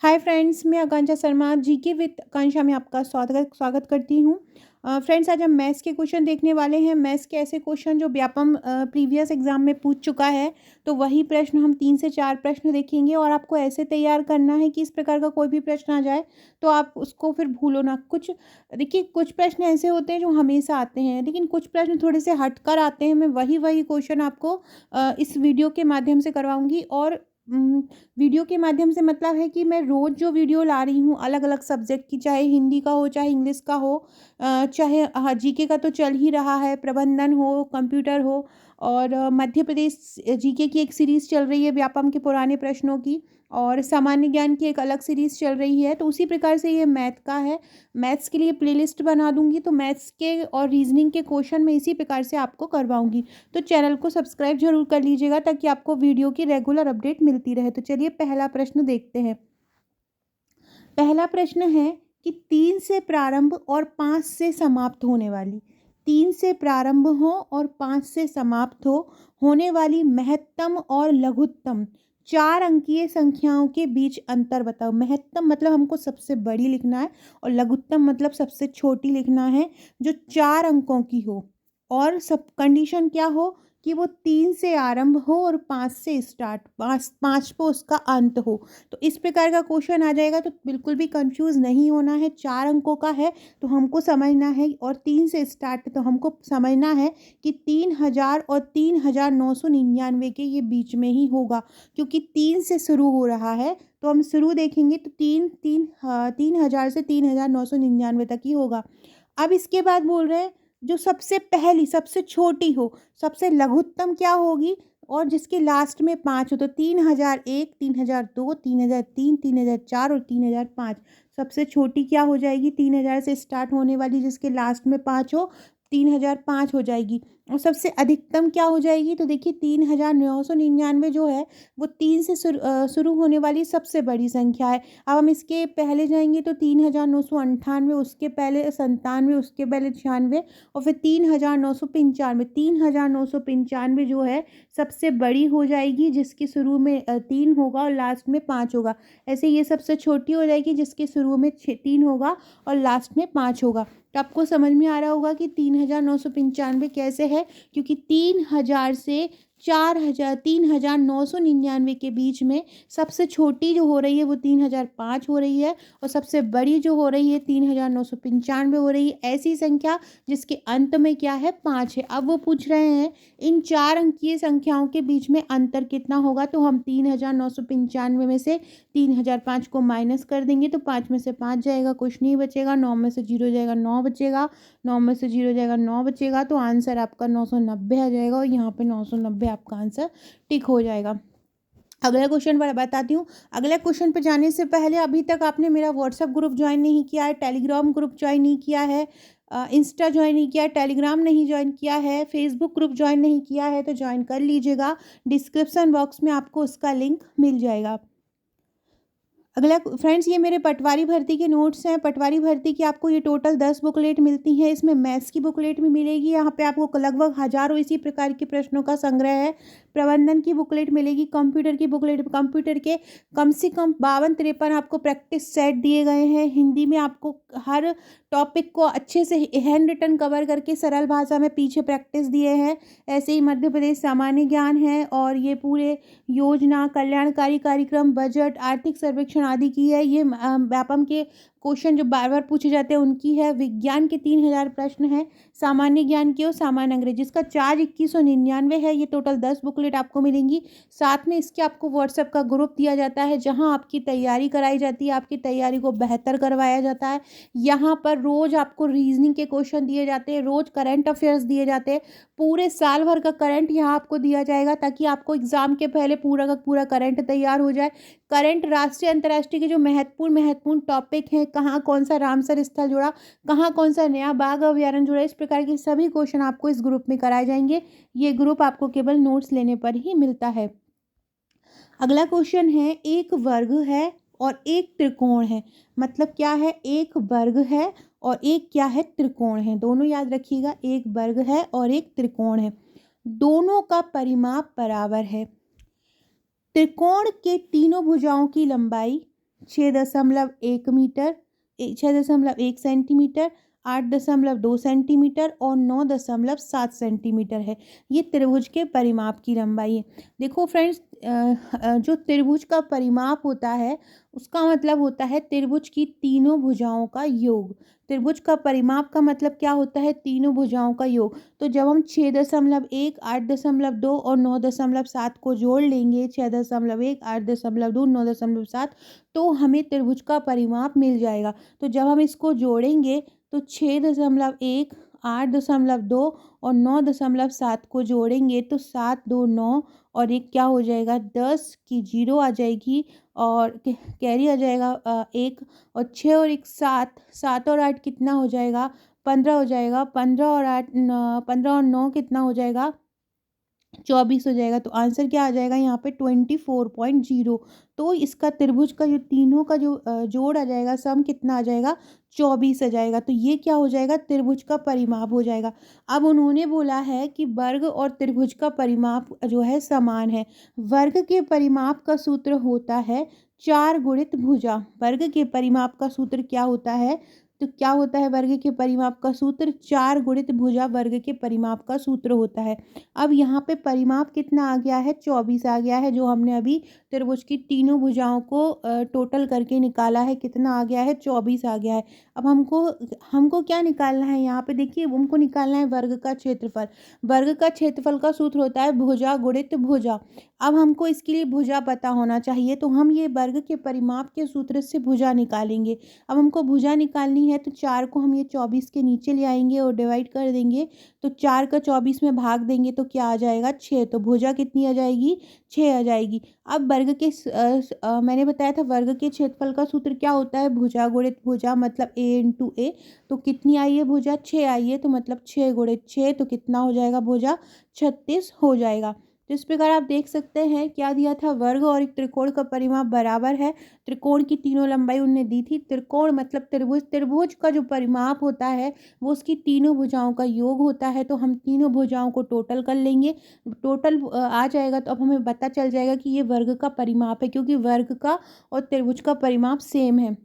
Hi friends, मैं आकांक्षा Sharma GK with आकांक्षा में आपका स्वागत स्वागत करती हूँ। फ्रेंड्स, आज हम मैथ्स के क्वेश्चन देखने वाले हैं। मैथ्स के ऐसे क्वेश्चन जो व्यापम प्रीवियस एग्जाम में पूछ चुका है, तो वही प्रश्न हम 3 से 4 प्रश्न देखेंगे और आपको ऐसे तैयार करना है कि इस प्रकार का कोई भी प्रश्न आ जाए तो आप उसको फिर भूलो ना। कुछ देखिए, कुछ प्रश्न ऐसे होते हैं जो हमेशा आते हैं, लेकिन कुछ प्रश्न थोड़े से हटकर आते हैं। मैं वही वही क्वेश्चन आपको इस वीडियो के माध्यम से करवाऊंगी। और वीडियो के माध्यम से मतलब है कि मैं रोज़ जो वीडियो ला रही हूँ अलग अलग सब्जेक्ट की, चाहे हिंदी का हो चाहे इंग्लिश का हो, चाहे हाँ जीके का तो चल ही रहा है, प्रबंधन हो, कंप्यूटर हो, और मध्य प्रदेश जीके की एक सीरीज़ चल रही है व्यापम के पुराने प्रश्नों की, और सामान्य ज्ञान की एक अलग सीरीज़ चल रही है। तो उसी प्रकार से ये मैथ का है। मैथ्स के लिए प्लेलिस्ट बना दूंगी, तो मैथ्स के और रीजनिंग के क्वेश्चन मैं इसी प्रकार से आपको करवाऊंगी। तो चैनल को सब्सक्राइब जरूर कर लीजिएगा ताकि आपको वीडियो की रेगुलर अपडेट मिलती रहे। तो चलिए पहला प्रश्न देखते हैं। पहला प्रश्न है कि 3 से प्रारंभ और 5 से समाप्त होने वाली, 3 से प्रारंभ हो और 5 से समाप्त हो होने वाली महत्तम और लघुत्तम 4 अंकीय संख्याओं के बीच अंतर बताओ। महत्तम मतलब हमको सबसे बड़ी लिखना है और लघुत्तम मतलब सबसे छोटी लिखना है, जो 4 अंकों की हो। और सब कंडीशन क्या हो कि वो 3 से आरंभ हो और 5 से स्टार्ट, 5 पे उसका अंत हो। तो इस प्रकार का क्वेश्चन आ जाएगा, तो बिल्कुल भी कंफ्यूज नहीं होना है। 4 अंकों का है तो हमको समझना है, और 3 से स्टार्ट तो हमको समझना है कि 3000 और 3999 के ये बीच में ही होगा, क्योंकि 3 से शुरू हो रहा है। तो हम शुरू देखेंगे तो 3000 से 3999 तक ही होगा। अब इसके बाद बोल रहे हैं जो सबसे पहली सबसे छोटी हो, सबसे लघुत्तम क्या होगी, और जिसके लास्ट में 5 हो। तो 3001, 3002, 3003, 3004 और 3005। सबसे छोटी क्या हो जाएगी? 3000 से स्टार्ट होने वाली जिसके लास्ट में 5 हो, 3005 हो जाएगी। और सबसे अधिकतम क्या हो जाएगी? तो देखिए 3999 जो है वो 3 से शुरू होने वाली सबसे बड़ी संख्या है। अब हम इसके पहले जाएंगे तो 3998, उसके पहले 97, उसके पहले 96, और फिर 3995। 3995 जो है सबसे बड़ी हो जाएगी, जिसके शुरू में 3 होगा और लास्ट में 5 होगा। ऐसे ये सबसे छोटी हो जाएगी जिसके शुरू में 3 होगा और लास्ट में 5 होगा। तो आपको समझ में आ रहा होगा कि 3995 कैसे है, क्योंकि 3000 से 3999 के बीच में सबसे छोटी जो हो रही है वो 3005 हो रही है, और सबसे बड़ी जो हो रही है 3995 हो रही है। ऐसी संख्या जिसके अंत में क्या है? 5 है। अब वो पूछ रहे हैं इन 4 अंकीय संख्याओं के बीच में अंतर कितना होगा। तो हम 3995 में से 3005 को माइनस कर देंगे तो 5 में से 5 जाएगा, कुछ नहीं बचेगा। 9 में से 0 जाएगा, 9 बचेगा। 9 में से 0 जाएगा, 9 बचेगा। तो आंसर आपका 990 आ जाएगा, और यहाँ पे 990 आपका आंसर टिक हो जाएगा। अगला क्वेश्चन पर बताती हूँ। अगले क्वेश्चन पर जाने से पहले, अभी तक आपने मेरा व्हाट्सएप ग्रुप ज्वाइन नहीं किया है, टेलीग्राम ग्रुप ज्वाइन नहीं किया है, इंस्टा ज्वाइन नहीं किया है, टेलीग्राम नहीं ज्वाइन किया है, फेसबुक ग्रुप ज्वाइन नहीं किया है, तो ज्वाइन कर लीजिएगा। डिस्क्रिप्शन बॉक्स में आपको उसका लिंक मिल जाएगा। अगला फ्रेंड्स, ये मेरे पटवारी भर्ती के नोट्स हैं। पटवारी भर्ती की आपको ये टोटल 10 बुकलेट मिलती हैं। इसमें मैथ्स की बुकलेट भी मिलेगी, यहाँ पे आपको लगभग हजारों इसी प्रकार के प्रश्नों का संग्रह है। प्रबंधन की बुकलेट मिलेगी, कंप्यूटर की बुकलेट, कंप्यूटर के कम से कम 52-53 आपको प्रैक्टिस सेट दिए गए हैं। हिंदी में आपको हर टॉपिक को अच्छे से हैंड रिटन कवर करके सरल भाषा में पीछे प्रैक्टिस दिए हैं। ऐसे ही मध्य प्रदेश सामान्य ज्ञान है, और ये पूरे योजना, कल्याणकारी कार्यक्रम, बजट, आर्थिक सर्वेक्षण आदि की है। ये व्यापम के क्वेश्चन जो बार बार पूछे जाते हैं उनकी है। विज्ञान के 3000 प्रश्न हैं, सामान्य ज्ञान के और सामान्य अंग्रेजी, जिसका चार्ज 2199 है। ये टोटल 10 बुकलेट आपको मिलेंगी। साथ में इसके आपको व्हाट्सएप का ग्रुप दिया जाता है, जहां आपकी तैयारी कराई जाती है, आपकी तैयारी को बेहतर करवाया जाता है। यहाँ पर रोज आपको रीजनिंग के क्वेश्चन दिए जाते हैं, रोज करंट अफेयर्स दिए जाते हैं। पूरे साल भर का करंट यहाँ आपको दिया जाएगा, ताकि आपको एग्जाम के पहले पूरा का पूरा करंट तैयार हो जाए। करंट राष्ट्रीय अंतर्राष्ट्रीय के जो महत्वपूर्ण महत्वपूर्ण टॉपिक हैं, कहाँ कौन सा रामसर स्थल जुड़ा, कहाँ कौन सा नया बाघ अभ्यारण्य जुड़ा, इस प्रकार के सभी क्वेश्चन आपको इस ग्रुप में कराए जाएंगे। ये ग्रुप आपको केवल नोट्स लेने पर ही मिलता है। अगला क्वेश्चन है, एक वर्ग है और एक त्रिकोण है। मतलब क्या है? एक वर्ग है और एक क्या है? त्रिकोण है। दोनों याद रखिएगा, एक वर्ग है और एक त्रिकोण है। दोनों का परिमाप बराबर है। त्रिकोण के तीनों भुजाओं की लंबाई 6.1 मीटर, 6.1 सेंटीमीटर, 8.2 सेंटीमीटर और 9.7 सेंटीमीटर है। ये त्रिभुज के परिमाप की लंबाई है। देखो फ्रेंड्स, जो त्रिभुज का परिमाप होता है उसका मतलब होता है त्रिभुज की तीनों भुजाओं का योग। त्रिभुज का परिमाप का मतलब क्या होता है? तीनों भुजाओं का योग। तो जब हम 6.1, 8.2 और 9.7 को जोड़ लेंगे, 6.1, 8.2, 9.7, तो हमें त्रिभुज का परिमाप मिल जाएगा। तो जब हम इसको जोड़ेंगे तो 6.1, 8.2 और 9.7 को जोड़ेंगे तो 7, 2, 9 और एक क्या हो जाएगा? 10 की जीरो आ जाएगी और कैरी आ जाएगा 1, और 6 और 1 7, 7 और 8 कितना हो जाएगा? 15 हो जाएगा। 15 और 9 कितना हो जाएगा? 24 हो जाएगा। तो आंसर क्या आ जाएगा यहाँ पे? 24.0। तो इसका त्रिभुज का जो तीनों का जो जोड़ आ जाएगा, सम कितना आ जाएगा? 24 आ जाएगा। तो ये क्या हो जाएगा? त्रिभुज का परिमाप हो जाएगा। अब उन्होंने बोला है कि वर्ग और त्रिभुज का परिमाप जो है समान है। वर्ग के परिमाप का सूत्र होता है 4 गुणित भुजा। वर्ग के परिमाप का सूत्र क्या होता है? तो क्या होता है वर्ग के परिमाप का सूत्र? 4 गुणित भुजा वर्ग के परिमाप का सूत्र होता है। अब यहाँ पे परिमाप कितना आ गया है? 24 आ गया है, जो हमने अभी त्रिभुज की तीनों भुजाओं को टोटल करके निकाला है। कितना आ गया है? 24 आ गया है। अब हमको हमको क्या निकालना है? यहाँ पे देखिए, हमको निकालना है वर्ग का क्षेत्रफल। वर्ग का क्षेत्रफल का सूत्र होता है भुजा गुणित भुजा। अब हमको इसके लिए भुजा पता होना चाहिए, तो हम ये वर्ग के परिमाप के सूत्र से भुजा निकालेंगे। अब हमको भुजा निकालनी है तो 4 को हम ये 24 के नीचे ले आएंगे और डिवाइड कर देंगे। तो 4 का 24 में भाग देंगे तो क्या आ जाएगा? 6। तो भुजा कितनी आ जाएगी? 6 आ जाएगी। अब वर्ग के मैंने बताया था वर्ग के क्षेत्रफल का सूत्र क्या होता है? भुजा गुणित भुजा, मतलब a इंटू ए। तो कितनी आई है भुजा? 6 आई है। तो मतलब 6 गुणित 6, तो कितना हो जाएगा भुजा? 36 हो जाएगा। तो इस प्रकार आप देख सकते हैं क्या दिया था? वर्ग और एक त्रिकोण का परिमाप बराबर है। त्रिकोण की तीनों लंबाई उनने दी थी। त्रिकोण मतलब त्रिभुज। त्रिभुज का जो परिमाप होता है वो उसकी तीनों भुजाओं का योग होता है। तो हम तीनों भुजाओं को टोटल कर लेंगे। टोटल आ जाएगा तो अब हमें पता चल जाएगा कि ये वर्ग का परिमाप है, क्योंकि वर्ग का और त्रिभुज का परिमाप सेम है।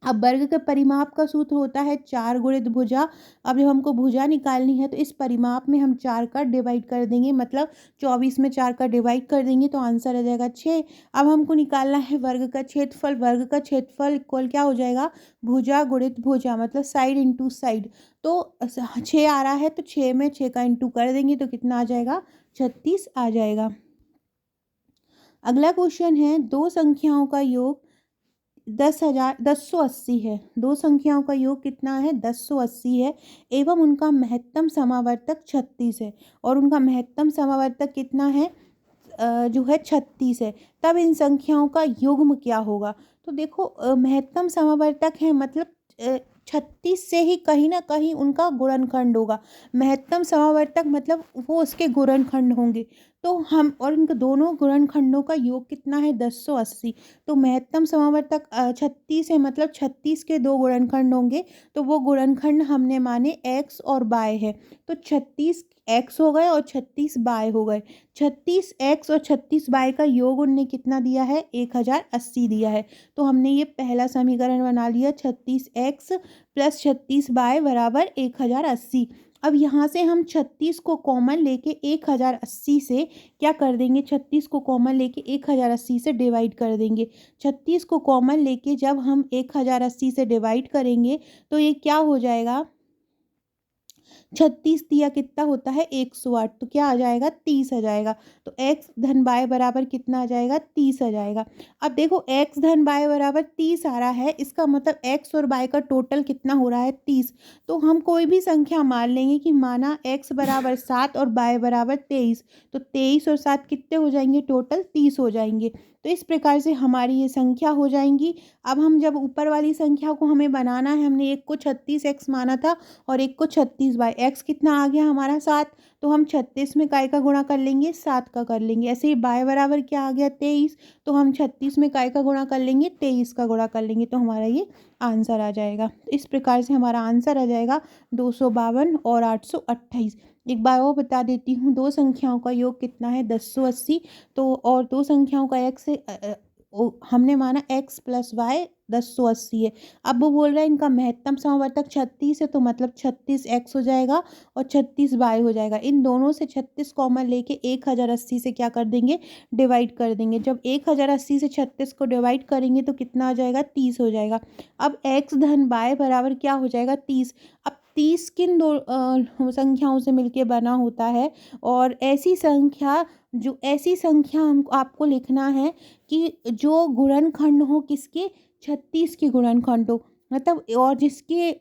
अब वर्ग के परिमाप का सूत्र होता है 4 गुणित भुजा। अब जब हमको भुजा निकालनी है तो इस परिमाप में हम 4 का डिवाइड कर देंगे, मतलब 24 में 4 का डिवाइड कर देंगे तो आंसर आ जाएगा 6। अब हमको निकालना है वर्ग का क्षेत्रफल। वर्ग का क्षेत्रफल इक्वल क्या हो जाएगा? भुजा गुणित भुजा, मतलब साइड इंटू साइड। तो 6 आ रहा है तो 6 में 6 का इंटू कर देंगे तो कितना आ जाएगा? 36 आ जाएगा। अगला क्वेश्चन है, दो संख्याओं का योग 10,80 है। दो संख्याओं का योग कितना है? 1080 है एवं उनका महत्तम समावर्तक 36 है। और उनका महत्तम समावर्तक कितना है? जो है 36 है। तब इन संख्याओं का युग्म क्या होगा? तो देखो, महत्तम समावर्तक है मतलब 36 से ही कहीं ना कहीं उनका गुणनखंड होगा। महत्तम समावर्तक मतलब वो उसके गुणनखंड होंगे। तो हम और इनके दोनों गुणनखंडों का योग कितना है? 1080। तो महत्तम समावर्तक 36 है, मतलब 36 के दो गुणनखंड होंगे। तो वो गुणनखंड हमने माने x और y है। तो 36 x हो गए और 36 y हो गए। 36 x और 36 y का योग उनने कितना दिया है? 1080 दिया है। तो हमने ये पहला समीकरण बना लिया, 36x प्लस 36y बराबर 1080। अब यहाँ से हम 36 को कॉमन लेके 1080 से क्या कर देंगे? 36 को कॉमन लेके 1080 से डिवाइड कर देंगे। 36 को कॉमन लेके जब हम 1080 से डिवाइड करेंगे तो ये क्या हो जाएगा? 36 दिया कितना होता है? 108। तो क्या आ जाएगा? 30 आ जाएगा। तो x धन y बराबर कितना आ जाएगा? 30 आ जाएगा। अब देखो, x धन y बराबर 30 आ रहा है, इसका मतलब x और y का टोटल कितना हो रहा है? 30। तो हम कोई भी संख्या मान लेंगे कि माना x बराबर 7 और y बराबर 23। तो 23 और 7 कितने हो जाएंगे? टोटल 30 हो जाएंगे। तो इस प्रकार से हमारी ये संख्या हो जाएंगी। अब हम जब ऊपर वाली संख्या को हमें बनाना है, हमने एक को 36x माना था और एक को 36y। x कितना आ गया हमारा? 7। तो हम 36 में काय का गुणा कर लेंगे? 7 का कर लेंगे। ऐसे ही y बराबर क्या आ गया? 23। तो हम 36 में काय का गुणा कर लेंगे? 23 का गुणा कर लेंगे। तो हमारा ये आंसर आ जाएगा। तो इस प्रकार से हमारा आंसर आ जाएगा 252 और 828। एक बार और बता देती हूँ, दो संख्याओं का योग कितना है? 1080। तो और दो संख्याओं का x हमने माना x प्लस वाई 1080 है। अब वो बोल रहा है इनका महत्तम समावर्तक 36 है, तो मतलब 36x हो जाएगा और 36y हो जाएगा। इन दोनों से 36 कॉमन लेके 1080 से क्या कर देंगे, डिवाइड कर देंगे। जब 1080 से 36 को डिवाइड करेंगे तो कितना आ जाएगा, 30 हो जाएगा। अब x धन y बराबर क्या हो जाएगा, 30। अब 30 किन दो संख्याओं से मिलके बना होता है, और ऐसी संख्या हमको आपको लिखना है कि जो गुणनखंड हो किसके, 36 के गुणनखंड हो, मतलब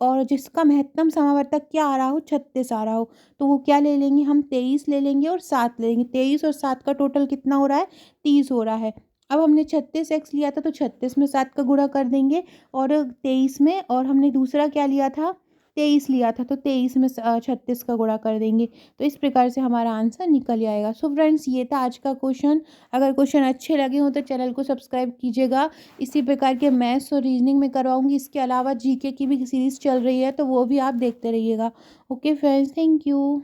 और जिसका महत्तम समावर्तक क्या आ रहा हो, 36 आ रहा हो। तो वो क्या ले लेंगे, हम 23 ले लेंगे और 7 ले लेंगे। 23 और 7 का टोटल कितना हो रहा है, 30 हो रहा है। अब हमने 36x लिया था तो 36 में 7 का गुणा कर देंगे, और 23 में, और हमने दूसरा क्या लिया था, 23 लिया था, तो 23 में 36 का गुणा कर देंगे। तो इस प्रकार से हमारा आंसर निकल आएगा। सो फ्रेंड्स, ये था आज का क्वेश्चन। अगर क्वेश्चन अच्छे लगे हों तो चैनल को सब्सक्राइब कीजिएगा। इसी प्रकार के मैथ्स और रीजनिंग में करवाऊँगी। इसके अलावा जीके की भी सीरीज़ चल रही है, तो वो भी आप देखते रहिएगा। Okay friends, thank you.